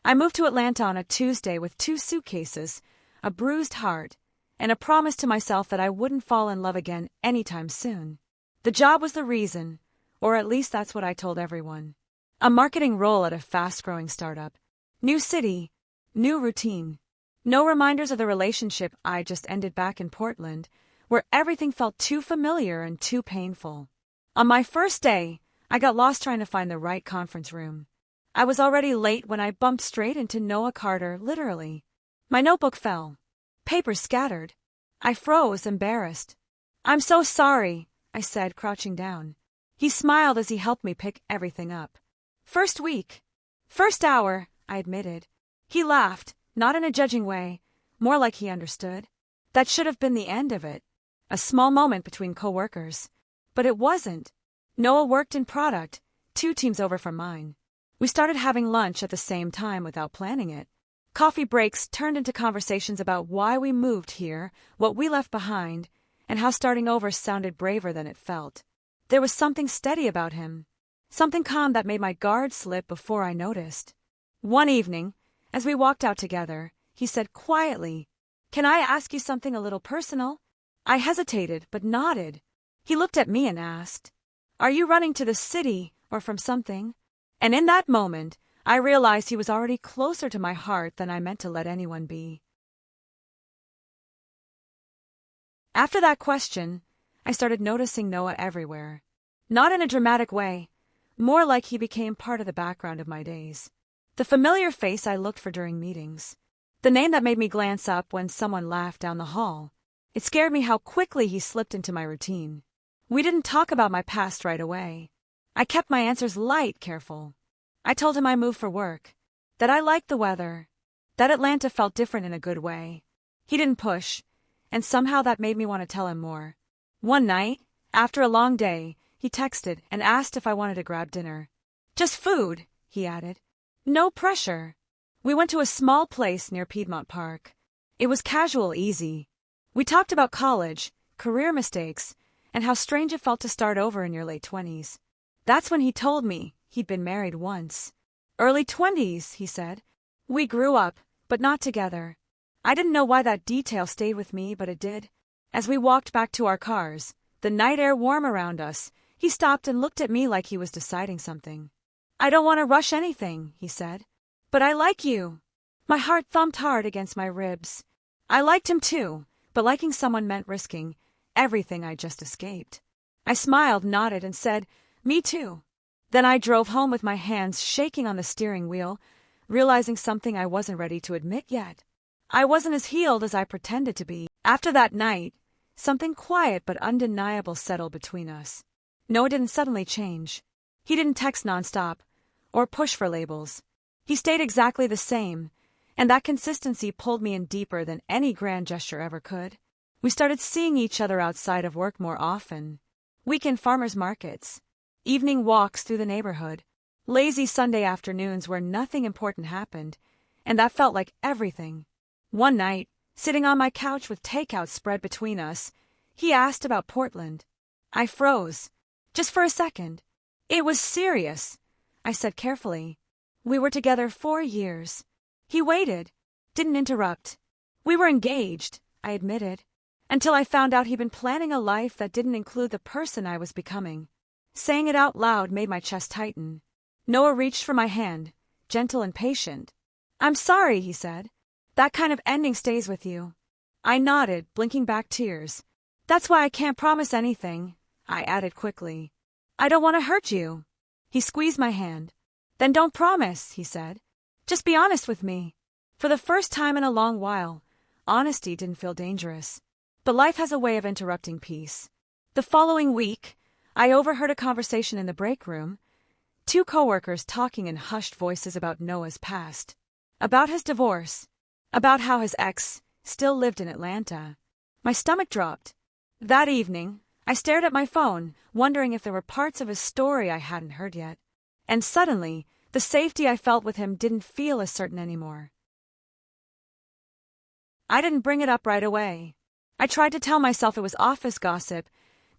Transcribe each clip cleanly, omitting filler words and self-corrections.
I moved to Atlanta on a Tuesday with 2 suitcases, a bruised heart, and a promise to myself that I wouldn't fall in love again anytime soon. The job was the reason, or at least that's what I told everyone. A marketing role at a fast-growing startup. New city, new routine. No reminders of the relationship I just ended back in Portland, where everything felt too familiar and too painful. On my first day, I got lost trying to find the right conference room. I was already late when I bumped straight into Noah Carter, literally. My notebook fell. Papers scattered. I froze, embarrassed. "I'm so sorry," I said, crouching down. He smiled as he helped me pick everything up. "First week. First hour," I admitted. He laughed, not in a judging way, more like he understood. That should have been the end of it. A small moment between co-workers. But it wasn't. Noah worked in product, 2 teams over from mine. We started having lunch at the same time without planning it. Coffee breaks turned into conversations about why we moved here, what we left behind, and how starting over sounded braver than it felt. There was something steady about him, something calm that made my guard slip before I noticed. One evening, as we walked out together, he said quietly, "Can I ask you something a little personal?" I hesitated, but nodded. He looked at me and asked, "Are you running to the city or from something?" And in that moment, I realized he was already closer to my heart than I meant to let anyone be. After that question, I started noticing Noah everywhere. Not in a dramatic way, more like he became part of the background of my days. The familiar face I looked for during meetings. The name that made me glance up when someone laughed down the hall. It scared me how quickly he slipped into my routine. We didn't talk about my past right away. I kept my answers light, careful. I told him I moved for work, that I liked the weather, that Atlanta felt different in a good way. He didn't push, and somehow that made me want to tell him more. One night, after a long day, he texted and asked if I wanted to grab dinner. "Just food," he added. "No pressure." We went to a small place near Piedmont Park. It was casual, easy. We talked about college, career mistakes, and how strange it felt to start over in your late 20s. That's when he told me he'd been married once. "Early 20s, he said. "We grew up, but not together." I didn't know why that detail stayed with me, but it did. As we walked back to our cars, the night air warm around us, he stopped and looked at me like he was deciding something. "I don't want to rush anything," he said. "But I like you." My heart thumped hard against my ribs. I liked him too, but liking someone meant risking everything I just escaped. I smiled, nodded, and said, "Me too." Then I drove home with my hands shaking on the steering wheel, realizing something I wasn't ready to admit yet. I wasn't as healed as I pretended to be. After that night, something quiet but undeniable settled between us. Noah didn't suddenly change. He didn't text nonstop or push for labels. He stayed exactly the same, and that consistency pulled me in deeper than any grand gesture ever could. We started seeing each other outside of work more often. Weekend farmers markets, evening walks through the neighborhood, lazy Sunday afternoons where nothing important happened, and that felt like everything. One night, sitting on my couch with takeout spread between us, he asked about Portland. I froze, just for a second. "It was serious," I said carefully. "We were together 4 years. He waited, didn't interrupt. "We were engaged," I admitted, "until I found out he'd been planning a life that didn't include the person I was becoming." Saying it out loud made my chest tighten. Noah reached for my hand, gentle and patient. "I'm sorry," he said. "That kind of ending stays with you." I nodded, blinking back tears. "That's why I can't promise anything," I added quickly. "I don't want to hurt you." He squeezed my hand. "Then don't promise," he said. "Just be honest with me." For the first time in a long while, honesty didn't feel dangerous. But life has a way of interrupting peace. The following week, I overheard a conversation in the break room, 2 coworkers talking in hushed voices about Noah's past, about his divorce, about how his ex still lived in Atlanta. My stomach dropped. That evening, I stared at my phone, wondering if there were parts of his story I hadn't heard yet. And suddenly, the safety I felt with him didn't feel as certain anymore. I didn't bring it up right away. I tried to tell myself it was office gossip,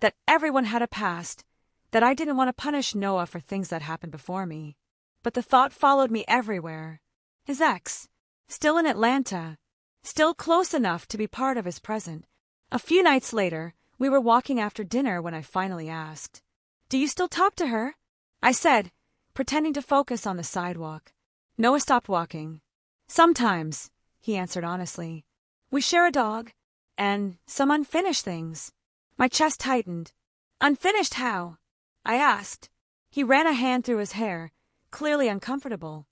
that everyone had a past, that I didn't want to punish Noah for things that happened before me. But the thought followed me everywhere. his ex. Still in Atlanta. Still close enough to be part of his present. A few nights later, we were walking after dinner when I finally asked, "Do you still talk to her?" I said, pretending to focus on the sidewalk. Noah stopped walking. "Sometimes," he answered honestly. "We share a dog, and some unfinished things." My chest tightened. "Unfinished how?" I asked. He ran a hand through his hair, clearly uncomfortable.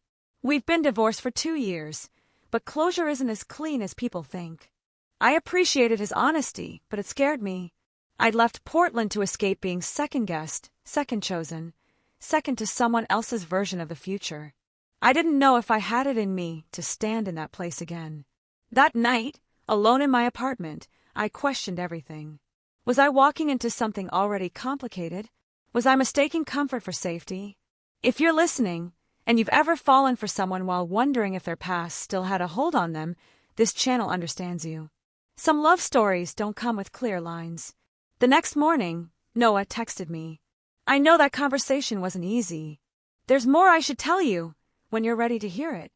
"We've been divorced for 2 years, but closure isn't as clean as people think." I appreciated his honesty, but it scared me. I'd left Portland to escape being second-guessed, second-chosen, second to someone else's version of the future. I didn't know if I had it in me to stand in that place again. That night, alone in my apartment, I questioned everything. Was I walking into something already complicated? Was I mistaking comfort for safety? If you're listening, and you've ever fallen for someone while wondering if their past still had a hold on them, this channel understands you. Some love stories don't come with clear lines. The next morning, Noah texted me. "I know that conversation wasn't easy. There's more I should tell you when you're ready to hear it."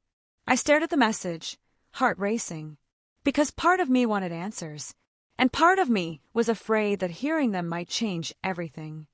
I stared at the message, heart racing. Because part of me wanted answers, and part of me was afraid that hearing them might change everything.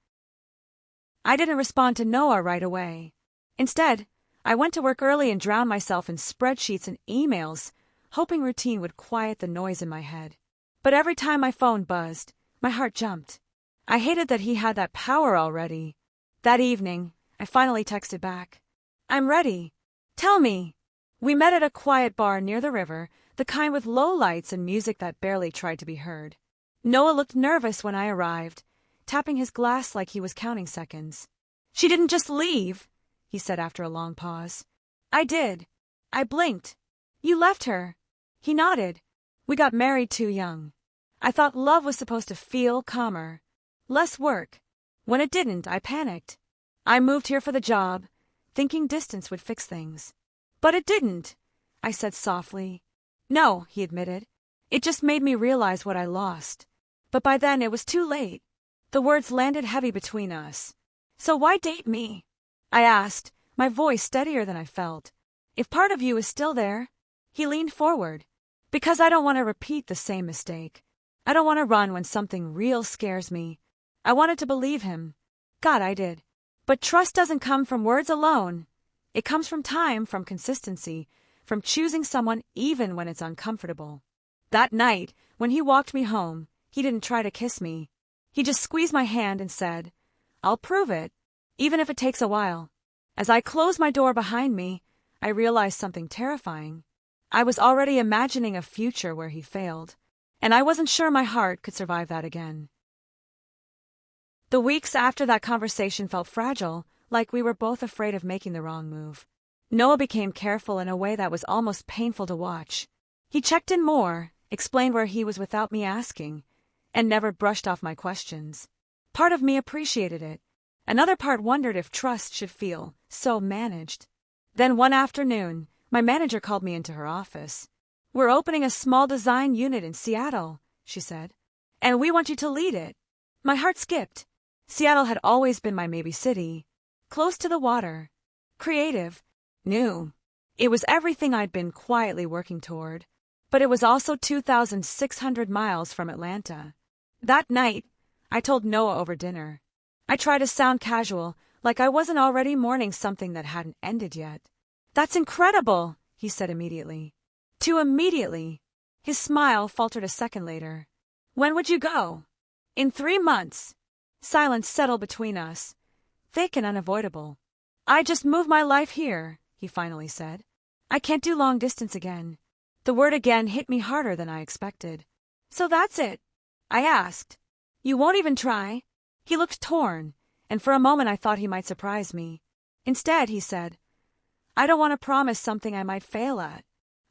I didn't respond to Noah right away. Instead, I went to work early and drowned myself in spreadsheets and emails, hoping routine would quiet the noise in my head. But every time my phone buzzed, my heart jumped. I hated that he had that power already. That evening, I finally texted back. "I'm ready. Tell me." We met at a quiet bar near the river, the kind with low lights and music that barely tried to be heard. Noah looked nervous when I arrived, tapping his glass like he was counting seconds. "She didn't just leave," he said after a long pause. "I did." I blinked. "You left her." He nodded. "We got married too young. I thought love was supposed to feel calmer. Less work. When it didn't, I panicked. I moved here for the job, thinking distance would fix things. But it didn't," I said softly. "No," he admitted. "It just made me realize what I lost. But by then it was too late." The words landed heavy between us. "So why date me?" I asked, my voice steadier than I felt. "If part of you is still there." He leaned forward. "Because I don't want to repeat the same mistake. I don't want to run when something real scares me." I wanted to believe him. God, I did. But trust doesn't come from words alone. It comes from time, from consistency, from choosing someone even when it's uncomfortable. That night, when he walked me home, he didn't try to kiss me. He just squeezed my hand and said, "I'll prove it, even if it takes a while." As I closed my door behind me, I realized something terrifying. I was already imagining a future where he failed, and I wasn't sure my heart could survive that again. The weeks after that conversation felt fragile, like we were both afraid of making the wrong move. Noah became careful in a way that was almost painful to watch. He checked in more, explained where he was without me asking, and never brushed off my questions. Part of me appreciated it. Another part wondered if trust should feel so managed. Then one afternoon, my manager called me into her office. "We're opening a small design unit in Seattle," she said, "and we want you to lead it." My heart skipped. Seattle had always been my maybe city. Close to the water. Creative. New. It was everything I'd been quietly working toward. But it was also 2,600 miles from Atlanta. That night, I told Noah over dinner. I tried to sound casual, like I wasn't already mourning something that hadn't ended yet. "That's incredible," he said immediately. Too immediately. His smile faltered a second later. "When would you go?" "In 3 months." Silence settled between us, thick and unavoidable. "I just moved my life here," he finally said. "I can't do long distance again." The word again hit me harder than I expected. "So that's it?" I asked. "You won't even try?" He looked torn, and for a moment I thought he might surprise me. Instead, he said, "I don't want to promise something I might fail at."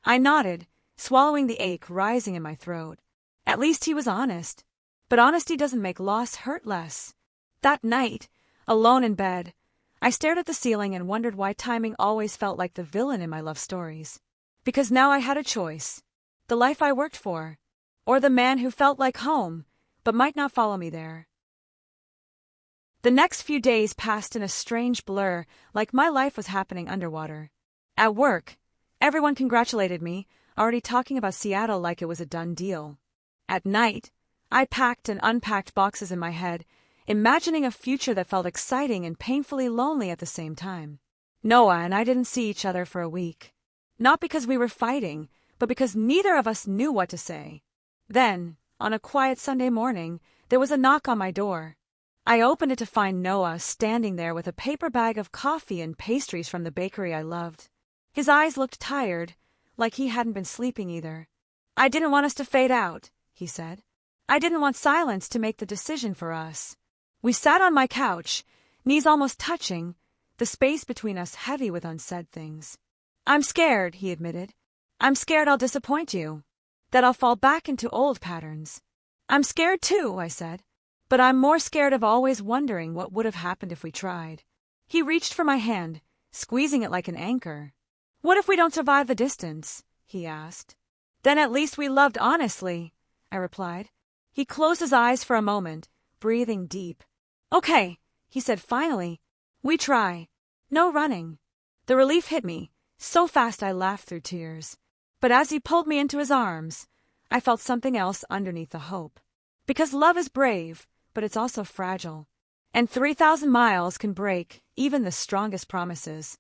I nodded, swallowing the ache rising in my throat. At least he was honest. But honesty doesn't make loss hurt less. That night, alone in bed, I stared at the ceiling and wondered why timing always felt like the villain in my love stories. Because now I had a choice. The life I worked for, or the man who felt like home, but might not follow me there. The next few days passed in a strange blur, like my life was happening underwater. At work, Everyone congratulated me, already talking about Seattle like it was a done deal. At night, I packed and unpacked boxes in my head, imagining a future that felt exciting and painfully lonely at the same time. Noah and I didn't see each other for a week. Not because we were fighting, but because neither of us knew what to say. Then, on a quiet Sunday morning, there was a knock on my door. I opened it to find Noah standing there with a paper bag of coffee and pastries from the bakery I loved. His eyes looked tired, like he hadn't been sleeping either. "I didn't want us to fade out," he said. "I didn't want silence to make the decision for us." We sat on my couch, knees almost touching, the space between us heavy with unsaid things. "I'm scared," he admitted. "I'm scared I'll disappoint you, that I'll fall back into old patterns." "I'm scared too," I said, "but I'm more scared of always wondering what would have happened if we tried." He reached for my hand, squeezing it like an anchor. "What if we don't survive the distance?" he asked. "Then at least we loved honestly," I replied. He closed his eyes for a moment, breathing deep. "Okay," he said finally. "We try. No running." The relief hit me, so fast I laughed through tears. But as he pulled me into his arms, I felt something else underneath the hope. Because love is brave, but it's also fragile. And 3,000 miles can break even the strongest promises.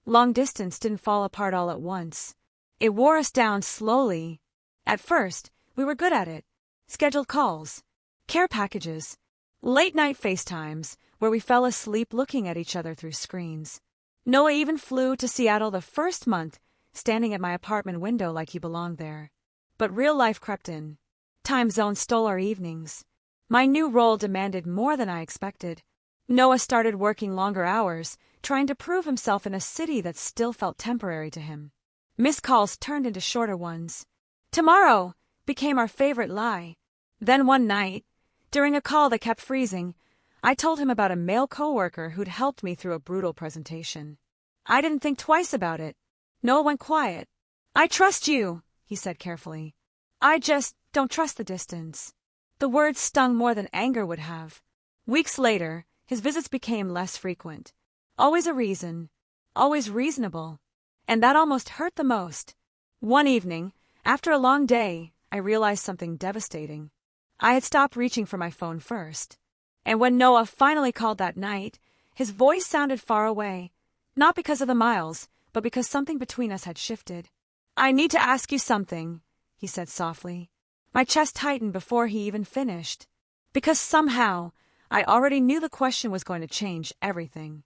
Long distance didn't fall apart all at once. It wore us down slowly. At first, we were good at it. Scheduled calls, care packages, late-night FaceTimes, where we fell asleep looking at each other through screens. Noah even flew to Seattle the first month, standing at my apartment window like he belonged there. But real life crept in. Time zones stole our evenings. My new role demanded more than I expected. Noah started working longer hours, trying to prove himself in a city that still felt temporary to him. Missed calls turned into shorter ones. "Tomorrow" became our favorite lie. Then one night, during a call that kept freezing, I told him about a male coworker who'd helped me through a brutal presentation. I didn't think twice about it. Noah went quiet. "I trust you," he said carefully. "I just don't trust the distance." The words stung more than anger would have. Weeks later, his visits became less frequent. Always a reason, always reasonable. And that almost hurt the most. One evening, after a long day, I realized something devastating. I had stopped reaching for my phone first. And when Noah finally called that night, his voice sounded far away, not because of the miles, but because something between us had shifted. "I need to ask you something," he said softly. My chest tightened before he even finished, because somehow I already knew the question was going to change everything.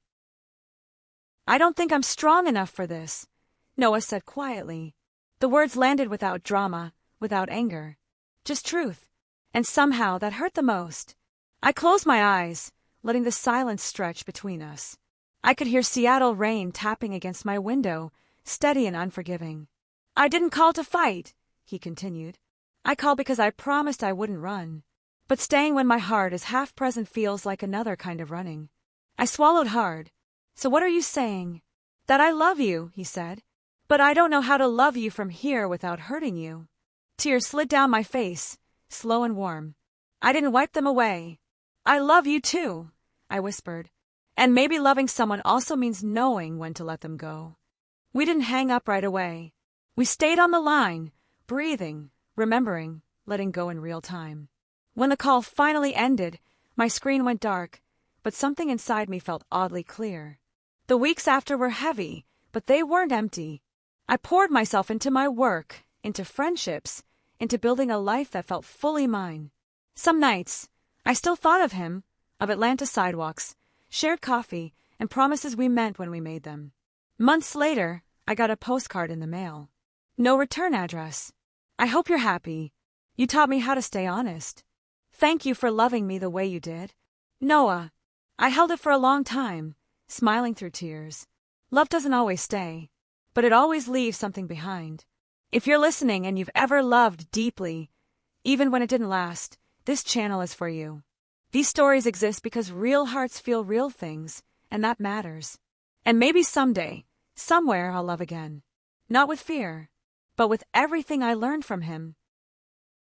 "I don't think I'm strong enough for this," Noah said quietly. The words landed without drama, without anger, just truth, and somehow that hurt the most. I closed my eyes, letting the silence stretch between us. I could hear Seattle rain tapping against my window, steady and unforgiving. "I didn't call to fight," he continued. "I called because I promised I wouldn't run. But staying when my heart is half present feels like another kind of running." I swallowed hard. "So what are you saying?" "That I love you," he said. "But I don't know how to love you from here without hurting you." Tears slid down my face, slow and warm. I didn't wipe them away. "I love you too," I whispered. "And maybe loving someone also means knowing when to let them go." We didn't hang up right away. We stayed on the line, breathing, remembering, letting go in real time. When the call finally ended, my screen went dark, but something inside me felt oddly clear. The weeks after were heavy, but they weren't empty. I poured myself into my work, into friendships, into building a life that felt fully mine. Some nights, I still thought of him, of Atlanta sidewalks, shared coffee, and promises we meant when we made them. Months later, I got a postcard in the mail. No return address. "I hope you're happy. You taught me how to stay honest. Thank you for loving me the way you did. Noah." I held it for a long time, smiling through tears. Love doesn't always stay, but it always leaves something behind. If you're listening and you've ever loved deeply, even when it didn't last, this channel is for you. These stories exist because real hearts feel real things, and that matters. And maybe someday, somewhere, I'll love again. Not with fear, but with everything I learned from him.